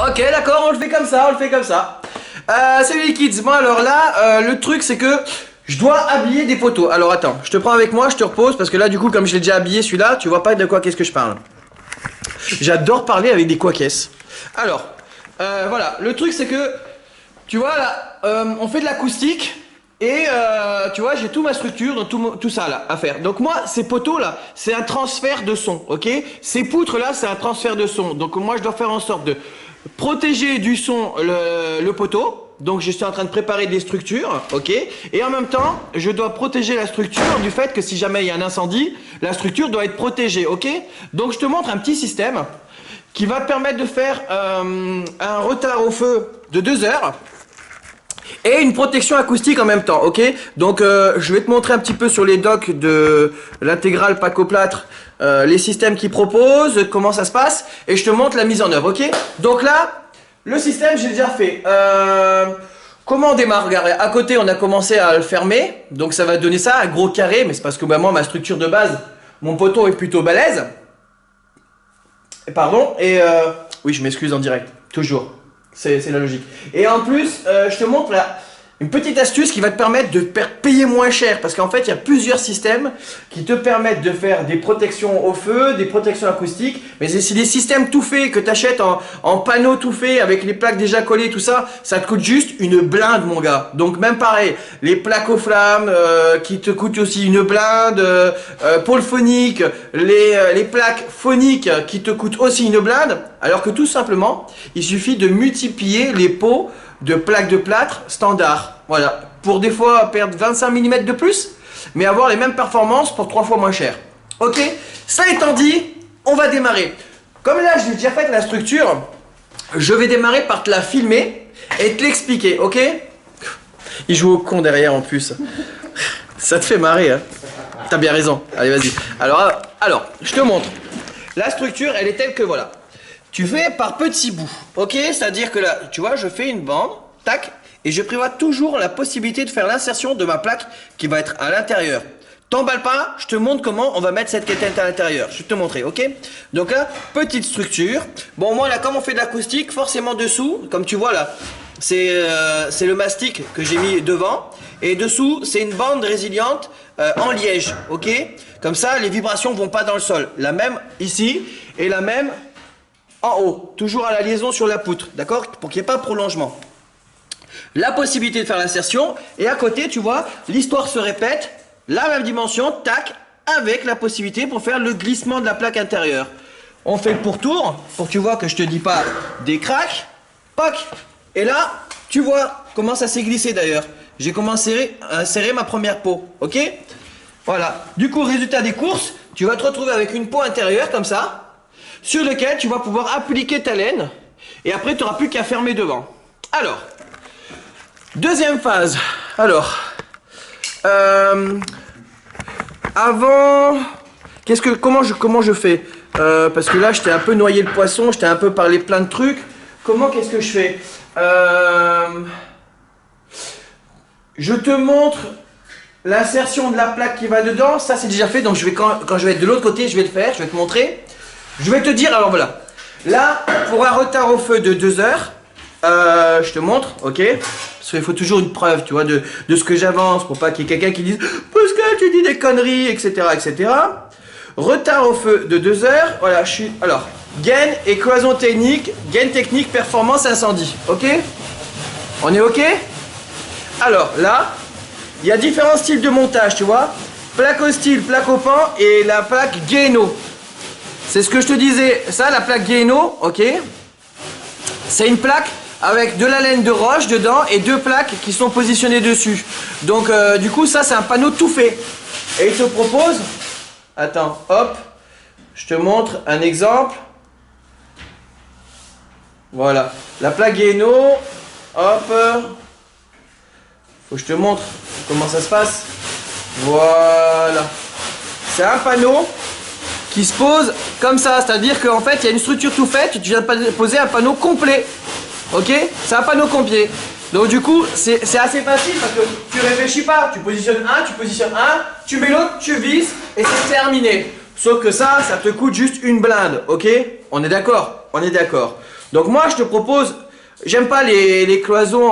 Ok, d'accord, on le fait comme ça, on le fait comme ça. Salut les kids, bon alors là, le truc c'est que je dois habiller des poteaux. Alors attends, je te prends avec moi, je te repose, parce que là du coup comme je l'ai déjà habillé celui-là, tu vois pas de quoi qu'est-ce que je parle. J'adore parler avec des quoi qu'est-ce. Alors, voilà, le truc c'est que, tu vois là, on fait de l'acoustique. Et tu vois, j'ai toute ma structure, dans tout ça là à faire. Donc moi, ces poteaux là, c'est un transfert de son, ok? Ces poutres là, c'est un transfert de son. Donc moi, je dois faire en sorte de protéger du son le poteau. Donc je suis en train de préparer des structures, ok? Et en même temps, je dois protéger la structure du fait que si jamais il y a un incendie, la structure doit être protégée, ok? Donc je te montre un petit système qui va te permettre de faire un retard au feu de 2 heures. Et une protection acoustique en même temps, ok? Donc je vais te montrer un petit peu sur les docs de l'intégrale Pacoplâtre les systèmes qu'ils proposent, comment ça se passe, et je te montre la mise en œuvre, ok? Donc là, le système j'ai déjà fait. Comment on démarre? Regarde, à côté on a commencé à le fermer, donc ça va donner ça, un gros carré, mais c'est parce que bah, moi ma structure de base, mon poteau est plutôt balèze. Pardon, et oui je m'excuse en direct, toujours. C'est la logique. Et en plus, je te montre là une petite astuce qui va te permettre de payer moins cher. Parce qu'en fait, il y a plusieurs systèmes qui te permettent de faire des protections au feu, des protections acoustiques. Mais c'est des systèmes tout faits que tu achètes en panneau tout fait avec les plaques déjà collées, tout ça. Ça te coûte juste une blinde, mon gars. Donc même pareil, les plaques aux flammes qui te coûtent aussi une blinde, pôle phonique, les plaques phoniques qui te coûtent aussi une blinde. Alors que tout simplement, il suffit de multiplier les pots de plaques de plâtre standard. Voilà. Pour des fois perdre 25 mm de plus, mais avoir les mêmes performances pour 3 fois moins cher. Ok? Ça étant dit, on va démarrer. Comme là, j'ai déjà fait la structure, je vais démarrer par te la filmer et te l'expliquer, ok? Il joue au con derrière en plus. Ça te fait marrer, hein? T'as bien raison. Allez, vas-y. Alors, je te montre. La structure, elle est telle que voilà. Tu fais par petits bouts, ok? C'est-à-dire que là, tu vois, je fais une bande, tac, et je prévois toujours la possibilité de faire l'insertion de ma plaque qui va être à l'intérieur. T'emballe pas, je te montre comment on va mettre cette quétaine à l'intérieur. Je vais te montrer, ok? Donc là, petite structure. Bon, moi là, comme on fait de l'acoustique, forcément dessous, comme tu vois là, c'est le mastic que j'ai mis devant. Et dessous, c'est une bande résiliente en liège, ok? Comme ça, les vibrations vont pas dans le sol. La même ici et la même en haut, toujours à la liaison sur la poutre, d'accord? Pour qu'il n'y ait pas de prolongement. La possibilité de faire l'insertion, et à côté, tu vois, l'histoire se répète, la même dimension, tac, avec la possibilité pour faire le glissement de la plaque intérieure. On fait le pourtour, pour que tu vois que je te dis pas des cracks, poc, et là, tu vois comment ça s'est glissé d'ailleurs. J'ai commencé à insérer ma première peau, ok? Voilà, du coup, résultat des courses, tu vas te retrouver avec une peau intérieure comme ça, sur lequel tu vas pouvoir appliquer ta laine et après tu n'auras plus qu'à fermer devant. Alors, deuxième phase. Alors, avant, comment je fais parce que là, je t'ai un peu noyé le poisson, je t'ai un peu parlé plein de trucs. Qu'est-ce que je fais je te montre l'insertion de la plaque qui va dedans. Ça, c'est déjà fait, donc quand je vais être de l'autre côté, je vais le faire, je vais te montrer. Je vais te dire, alors voilà, là, pour un retard au feu de 2 heures, je te montre, ok? Parce qu'il faut toujours une preuve, tu vois, de ce que j'avance, pour pas qu'il y ait quelqu'un qui dise « Pascal, tu dis des conneries, etc. etc. » Retard au feu de 2 heures, voilà, alors, gain et cloison technique, gain technique, performance, incendie, ok? On est ok? Alors, là, il y a différents styles de montage, tu vois? Plaque au style, plaque au pan et la plaque Guéno. C'est ce que je te disais, ça, la plaque Guéno, ok? C'est une plaque avec de la laine de roche dedans et 2 plaques qui sont positionnées dessus. Donc, du coup, ça, c'est un panneau tout fait. Et il te propose, attends, hop, je te montre un exemple. Voilà, la plaque Guéno, hop, faut que je te montre comment ça se passe. Voilà, c'est un panneau qui se pose comme ça, c'est-à-dire qu'en fait il y a une structure tout faite, tu viens de poser un panneau complet, ok? C'est un panneau complet, donc du coup c'est assez facile parce que tu réfléchis pas, tu positionnes un, tu mets l'autre, tu visses et c'est terminé. Sauf que ça te coûte juste une blinde, ok? On est d'accord? On est d'accord. Donc moi je te propose, j'aime pas les cloisons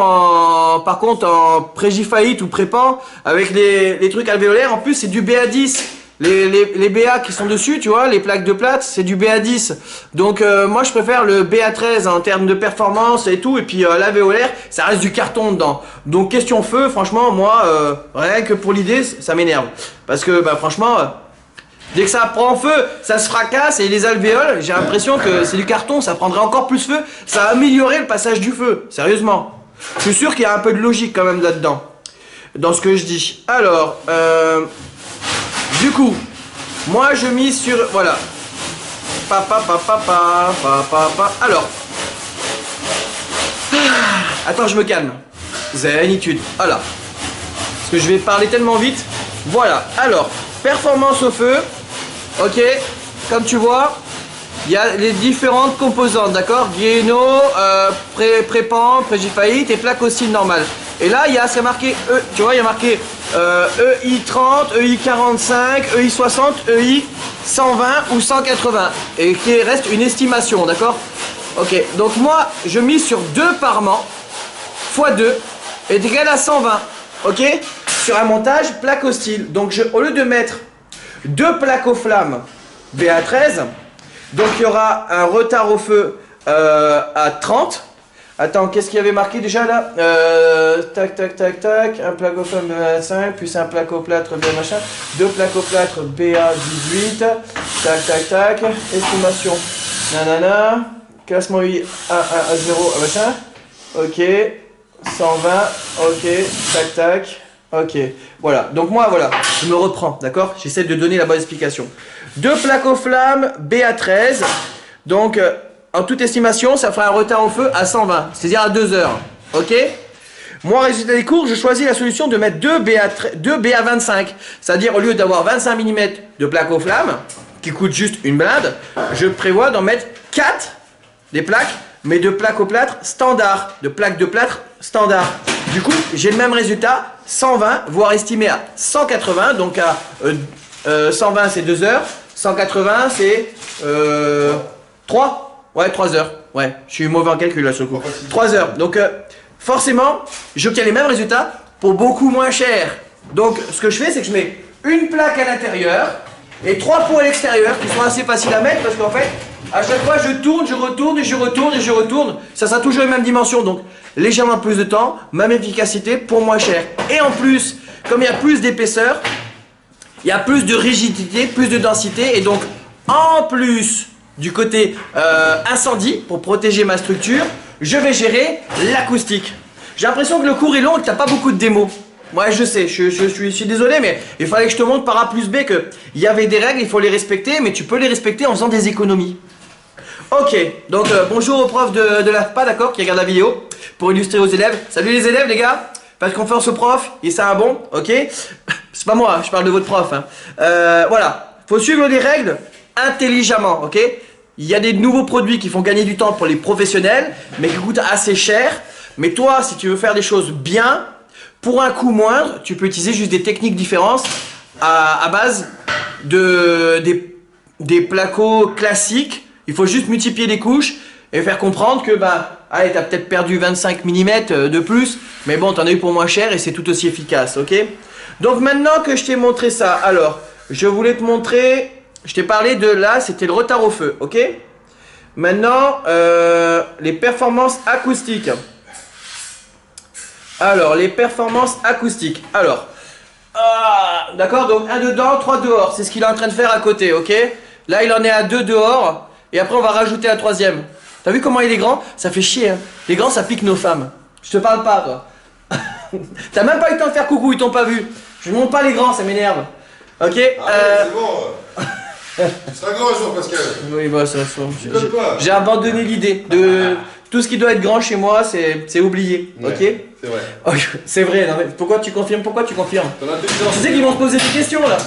par contre en prégifaïte ou prépan avec les trucs alvéolaires. En plus c'est du BA10. Les BA qui sont dessus, tu vois, les plaques de plate, c'est du BA10. Donc moi je préfère le BA13 en termes de performance et tout. Et puis l'alvéolaire, ça reste du carton dedans. Donc question feu, franchement, moi, rien que pour l'idée, ça m'énerve. Parce que bah, franchement, dès que ça prend feu, ça se fracasse. Et les alvéoles, j'ai l'impression que c'est du carton, ça prendrait encore plus feu. Ça va améliorer le passage du feu, sérieusement. Je suis sûr qu'il y a un peu de logique quand même là-dedans, dans ce que je dis. Alors, du coup, moi je mise sur... Voilà. Alors. Attends, je me calme. Zénitude. Voilà. Parce que je vais parler tellement vite. Voilà. Alors, performance au feu. Ok. Comme tu vois, il y a les différentes composantes, d'accord? Guéno, prépan, prégifaïte et plaque aussi normale. Et là, il y a, c'est marqué E, tu vois, il y a marqué EI30, EI45, EI60, EI120 ou 180. Et qui reste une estimation, d'accord? Ok, donc moi, je mise sur 2 parements, x 2, est égal à 120, ok? Sur un montage plaque au style. Donc, au lieu de mettre 2 plaques aux flammes BA13, donc il y aura un retard au feu à 30. Attends, qu'est-ce qu'il y avait marqué déjà là? Tac, tac, tac, tac. Un plaque au flamme BA5, plus un plaque au plâtre BA machin. 2 plaques au plâtre BA18. Tac, tac, tac. Estimation. Nanana. Classement UI A1, A0, machin. Ok. 120. Ok. Tac, tac. Ok. Voilà. Donc moi, voilà. Je me reprends, d'accord? J'essaie de donner la bonne explication. 2 plaques au flamme BA13. Donc... en toute estimation, ça fera un retard au feu à 120, c'est-à-dire à 2 heures. Ok? Moi, résultat des cours, je choisis la solution de mettre 2 BA25. C'est-à-dire, au lieu d'avoir 25 mm de plaque aux flammes, qui coûte juste une blinde, je prévois d'en mettre 4 des plaques, mais de plaques au plâtre standard. De plaques de plâtre standard. Du coup, j'ai le même résultat, 120, voire estimé à 180. Donc, à 120, c'est 2 heures. 180, c'est 3. Ouais, 3 heures. Ouais, je suis mauvais en calcul là sur le coup. 3 heures. Donc, forcément, j'obtiens les mêmes résultats pour beaucoup moins cher. Donc, ce que je fais, c'est que je mets une plaque à l'intérieur et 3 pots à l'extérieur qui sont assez faciles à mettre parce qu'en fait, à chaque fois, je tourne, je retourne et je retourne et je retourne. Ça sera toujours les mêmes dimensions. Donc, légèrement plus de temps, même efficacité pour moins cher. Et en plus, comme il y a plus d'épaisseur, il y a plus de rigidité, plus de densité. Et donc, en plus du côté incendie, pour protéger ma structure, je vais gérer l'acoustique. J'ai l'impression que le cours est long et que tu n'as pas beaucoup de démos. Ouais, je sais, je suis désolé, mais il fallait que je te montre par A plus B qu'il y avait des règles, il faut les respecter, mais tu peux les respecter en faisant des économies. Ok, donc bonjour au prof de l'AFPA, d'accord, qui regarde la vidéo, pour illustrer aux élèves. Salut les élèves, les gars, pas de confiance au prof, et c'est un bon, ok. C'est pas moi, je parle de votre prof. Hein. Voilà, faut suivre les règles intelligemment, ok. Il y a des nouveaux produits qui font gagner du temps pour les professionnels, mais qui coûtent assez cher. Mais toi, si tu veux faire des choses bien, pour un coût moindre, tu peux utiliser juste des techniques différentes à base des placos classiques. Il faut juste multiplier les couches et faire comprendre que, bah, allez, t'as peut-être perdu 25 mm de plus, mais bon, t'en as eu pour moins cher et c'est tout aussi efficace, ok? Donc maintenant que je t'ai montré ça, alors, je voulais te montrer... Je t'ai parlé de là, c'était le retard au feu, ok? Maintenant, les performances acoustiques. Alors, les performances acoustiques. Alors, d'accord, donc 1 dedans, 3 dehors. C'est ce qu'il est en train de faire à côté, ok? Là, il en est à 2 dehors. Et après, on va rajouter un 3e. T'as vu comment il est grand? Ça fait chier, hein? Les grands, ça pique nos femmes. Je te parle pas, toi. T'as même pas eu le temps de faire coucou, ils t'ont pas vu. Je ne montre pas les grands, ça m'énerve. Ok? C'est bon. C'est un grand jour, Pascal. Oui, bah ça j'ai abandonné l'idée de tout ce qui doit être grand chez moi, c'est oublié. Ouais, ok? C'est vrai. Oh, c'est vrai, non, mais pourquoi tu confirmes? Pourquoi tu confirmes? Ton intelligence. Tu sais qu'ils vont te poser des questions là.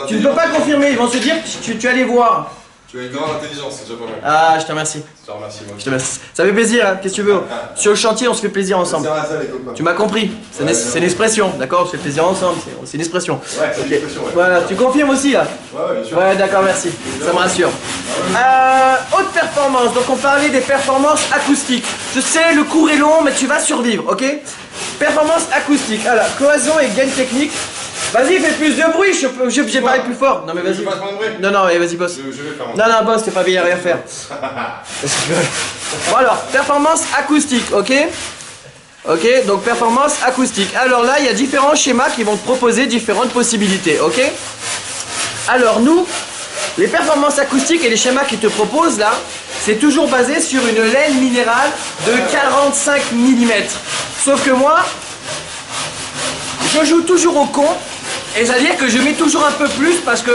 Tu ne peux pas confirmer, ils vont se dire que tu allais voir. Tu as une grande intelligence, c'est déjà pas mal. Ah, je te remercie. Je te remercie, moi. Je te remercie. Ça fait plaisir, hein. Qu'est-ce que tu veux? Sur le chantier, on se fait plaisir ensemble. Ça, les copains. Tu m'as compris. C'est une expression, d'accord? On se fait plaisir ensemble, c'est une expression. Ouais, c'est une expression, ouais. Voilà, tu confirmes aussi là? Ouais, bien sûr. Ouais, d'accord, merci. Ça me rassure. Haute performance. performances. Donc on parlait des performances acoustiques. Je sais, le cours est long, mais tu vas survivre, ok? Performance acoustique. Alors, cloison et gain technique. Vas-y, fais plus de bruit, j'ai parlé plus fort. Non mais vas-y. Non, non, vas-y, boss. Je vais faire Non, non, boss, t'es pas bien à rien faire. Bon alors, performance acoustique, ok? Ok, donc performance acoustique. Alors là, il y a différents schémas qui vont te proposer différentes possibilités, ok? Alors nous, les performances acoustiques et les schémas qu'ils te proposent là, c'est toujours basé sur une laine minérale de 45 mm. Sauf que moi, je joue toujours au con. Et c'est-à-dire que je mets toujours un peu plus parce que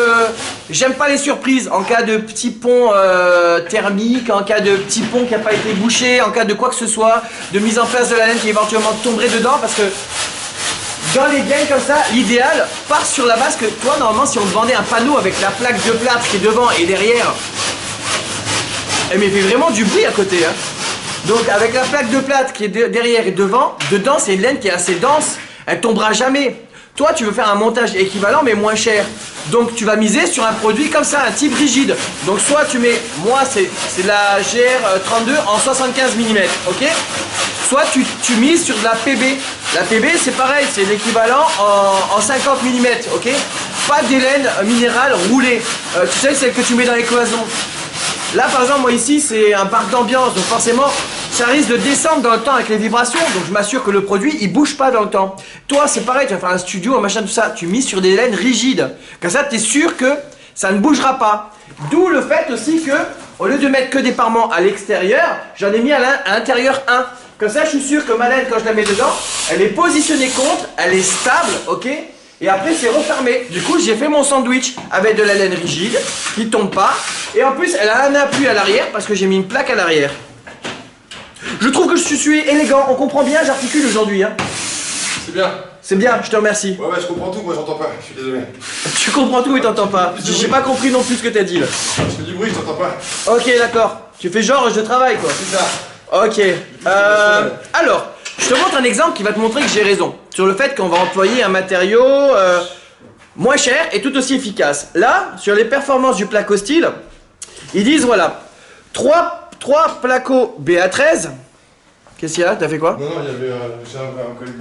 j'aime pas les surprises en cas de petit pont thermique, en cas de petit pont qui n'a pas été bouché, en cas de quoi que ce soit, de mise en place de la laine qui éventuellement tomberait dedans parce que dans les gains comme ça, l'idéal part sur la base que toi normalement si on te vendait un panneau avec la plaque de plâtre qui est devant et derrière, elle fait vraiment du bruit à côté hein. Donc avec la plaque de plâtre qui est derrière et devant, dedans c'est une laine qui est assez dense, elle tombera jamais. Toi, tu veux faire un montage équivalent mais moins cher. Donc tu vas miser sur un produit comme ça, un type rigide. Donc soit tu mets, moi c'est la GR32 en 75 mm, ok? Soit tu mises sur de la PB. La PB c'est pareil, c'est l'équivalent en 50 mm, ok? Pas des laines minérales roulées. Tu sais, celle que tu mets dans les cloisons. Là par exemple, moi ici c'est un parc d'ambiance, donc forcément ça risque de descendre dans le temps avec les vibrations, donc je m'assure que le produit il bouge pas dans le temps. Toi c'est pareil, tu vas faire un studio, un machin, tout ça, tu mises sur des laines rigides. Comme ça tu es sûr que ça ne bougera pas. D'où le fait aussi que, au lieu de mettre que des parements à l'extérieur, j'en ai mis à l'intérieur un. Comme ça je suis sûr que ma laine quand je la mets dedans, elle est positionnée contre, elle est stable, ok? Et après c'est refermé. Du coup j'ai fait mon sandwich avec de la laine rigide qui tombe pas. Et en plus elle a un appui à l'arrière parce que j'ai mis une plaque à l'arrière. Je trouve que je suis élégant, on comprend bien, j'articule aujourd'hui hein. C'est bien. C'est bien, je te remercie. Ouais, je comprends tout, moi j'entends pas, je suis désolé. Tu comprends tout et t'entends pas. J'ai pas compris non plus ce que t'as dit là. Je fais du bruit, je t'entends pas. Ok d'accord, tu fais genre je travaille quoi. C'est ça. Ok, alors, je te montre un exemple qui va te montrer que j'ai raison. Sur le fait qu'on va employer un matériau moins cher et tout aussi efficace. Là, sur les performances du placo style, ils disent voilà, 3 placos BA13. Qu'est-ce qu'il y a? T'as fait quoi? Non, non, il y avait un collègue.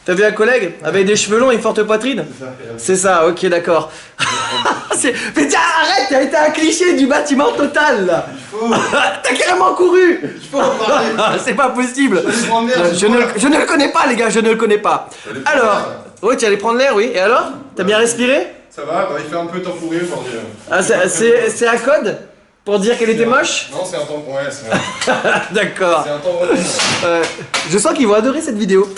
T'avais un collègue avec des cheveux longs et une forte poitrine? C'est ça, ok, d'accord. Mais tiens, arrête, t'as été un cliché du bâtiment total là. T'as carrément couru. Il faut en parler. C'est pas possible. Je ne le connais pas les gars, je ne le connais pas. Alors, oui, tu allais prendre l'air, oui. Et alors? T'as bien respiré? Ça va, bah, il fait un peu tempouré aujourd'hui. Ah, c'est un code? Pour dire qu'elle était moche? Non, c'est un tampon, ouais, c'est un... D'accord. C'est un tampon. Je sens qu'ils vont adorer cette vidéo.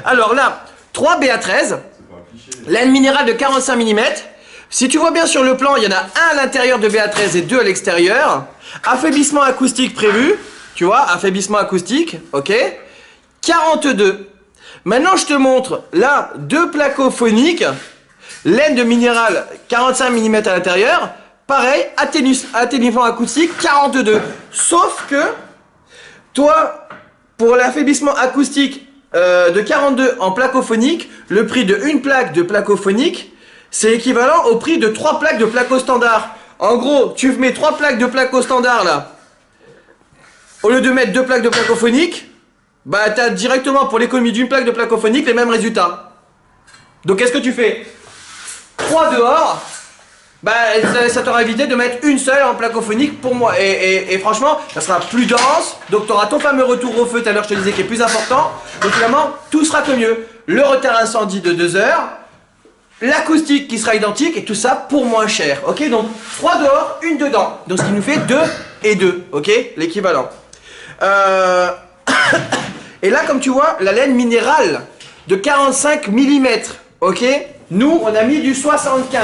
Alors là, 3 BA13, laine minérale de 45 mm. Si tu vois bien sur le plan, il y en a un à l'intérieur de BA13 et 2 à l'extérieur. Affaiblissement acoustique prévu. Tu vois, affaiblissement acoustique, ok. 42. Maintenant, je te montre là 2 placos phoniques. Laine de minérale 45 mm à l'intérieur. Pareil, atténuement acoustique 42. Sauf que, toi, pour l'affaiblissement acoustique de 42 en placophonique, le prix de une plaque de placophonique, c'est équivalent au prix de 3 plaques de placo standard. En gros, tu mets 3 plaques de placo standard là, au lieu de mettre 2 plaques de placophonique, bah t'as directement pour l'économie d'une plaque de placophonique les mêmes résultats. Donc qu'est-ce que tu fais? 3 dehors. Bah ça t'aura évité de mettre une seule en placophonique pour moi et franchement ça sera plus dense, donc tu auras ton fameux retour au feu tout à l'heure je te disais qui est plus important, donc finalement tout sera que mieux, le retard incendie de 2 heures, l'acoustique qui sera identique et tout ça pour moins cher, ok, donc 3 dehors, 1 dedans, donc ce qui nous fait 2 et 2, ok, l'équivalent. Et là comme tu vois la laine minérale de 45 mm, ok, nous on a mis du 75.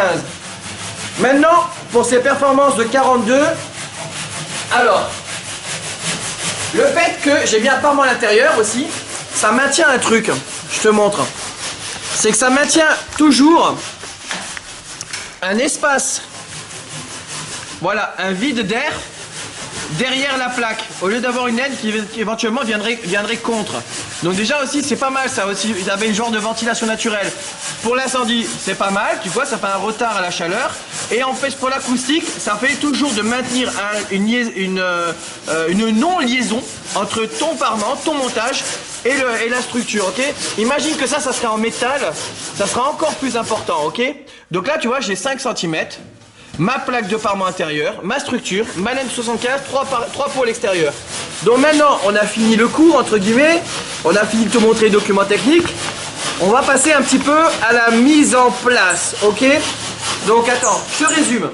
Maintenant, pour ces performances de 42, alors, le fait que j'ai mis un parement à l'intérieur aussi, ça maintient un truc, je te montre. C'est que ça maintient toujours un espace, voilà, un vide d'air derrière la plaque, au lieu d'avoir une laine qui éventuellement viendrait contre. Donc déjà aussi, c'est pas mal ça aussi, il y avait une genre de ventilation naturelle. Pour l'incendie, c'est pas mal, tu vois, ça fait un retard à la chaleur. Et en fait, pour l'acoustique, ça fait toujours de maintenir une non-liaison entre ton parement, ton montage et la structure, ok? Imagine que ça serait en métal, ça sera encore plus important, ok? Donc là, tu vois, j'ai 5 cm, ma plaque de parement intérieur, ma structure, ma laine 75, 3 pots à l'extérieur. Donc maintenant, on a fini le cours, entre guillemets, on a fini de te montrer les documents techniques. On va passer un petit peu à la mise en place, ok? Donc attends, je te résume.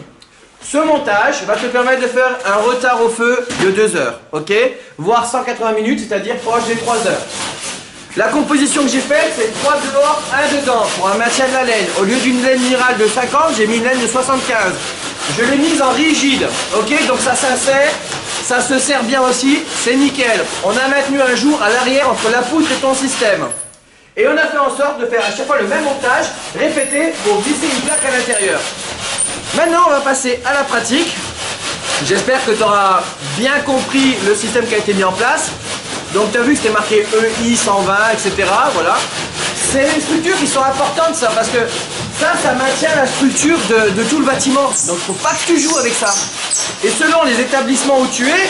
Ce montage va te permettre de faire un retard au feu de 2 heures, ok? Voire 180 minutes, c'est-à-dire proche des 3 heures. La composition que j'ai faite, c'est 3 dehors, 1 dedans, pour un maintien de la laine. Au lieu d'une laine minérale de 50, j'ai mis une laine de 75. Je l'ai mise en rigide, ok? Donc ça s'insère, ça se serre bien aussi, c'est nickel. On a maintenu un jour à l'arrière entre la poutre et ton système. Et on a fait en sorte de faire à chaque fois le même montage, répété, pour glisser une plaque à l'intérieur. Maintenant, on va passer à la pratique. J'espère que tu auras bien compris le système qui a été mis en place. Donc, tu as vu que c'était marqué EI 120, etc. Voilà. C'est les structures qui sont importantes, ça, parce que ça maintient la structure de tout le bâtiment. Donc, il ne faut pas que tu joues avec ça. Et selon les établissements où tu es,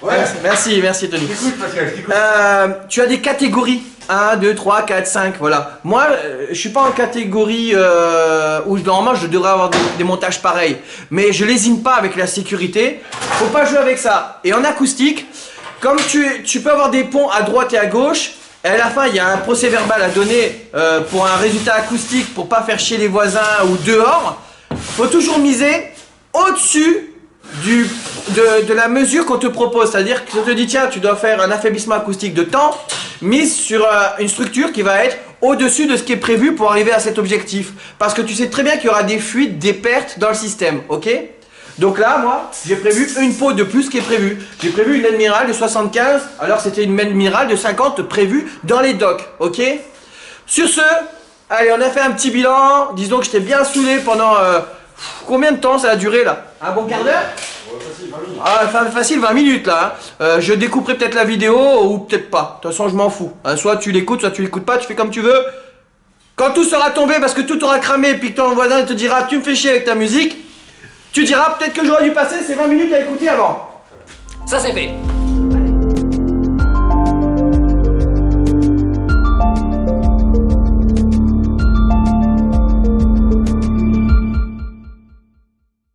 Ouais. Merci Tony. Écoute, Pascal, écoute. Tu as des catégories 1, 2, 3, 4, 5, voilà. Moi, je suis pas en catégorie où normalement je devrais avoir des montages pareils. Mais je lésine pas avec la sécurité. Faut pas jouer avec ça. Et en acoustique, comme tu peux avoir des ponts à droite et à gauche, et à la fin il y a un procès-verbal à donner pour un résultat acoustique pour pas faire chier les voisins ou dehors, faut toujours miser au-dessus de la mesure qu'on te propose, c'est-à-dire que si on te dit tiens tu dois faire un affaiblissement acoustique de temps, mise sur une structure qui va être au-dessus de ce qui est prévu pour arriver à cet objectif, parce que tu sais très bien qu'il y aura des fuites, des pertes dans le système, ok? Donc là moi j'ai prévu une peau de plus qui est prévue, j'ai prévu une laine minérale de 75 alors c'était une laine minérale de 50 prévue dans les docs, ok? Sur ce, allez on a fait un petit bilan, disons que j'étais bien saoulé pendant combien de temps ça a duré là? Un bon quart d'heure? Ouais, facile, 20 minutes. Ah, facile 20 minutes là. Je découperai peut-être la vidéo ou peut-être pas. De toute façon, je m'en fous. Soit tu l'écoutes, soit tu l'écoutes pas, tu fais comme tu veux. Quand tout sera tombé parce que tout aura cramé et puis que ton voisin te dira tu me fais chier avec ta musique, tu diras peut-être que j'aurais dû passer ces 20 minutes à écouter avant. Ça c'est fait.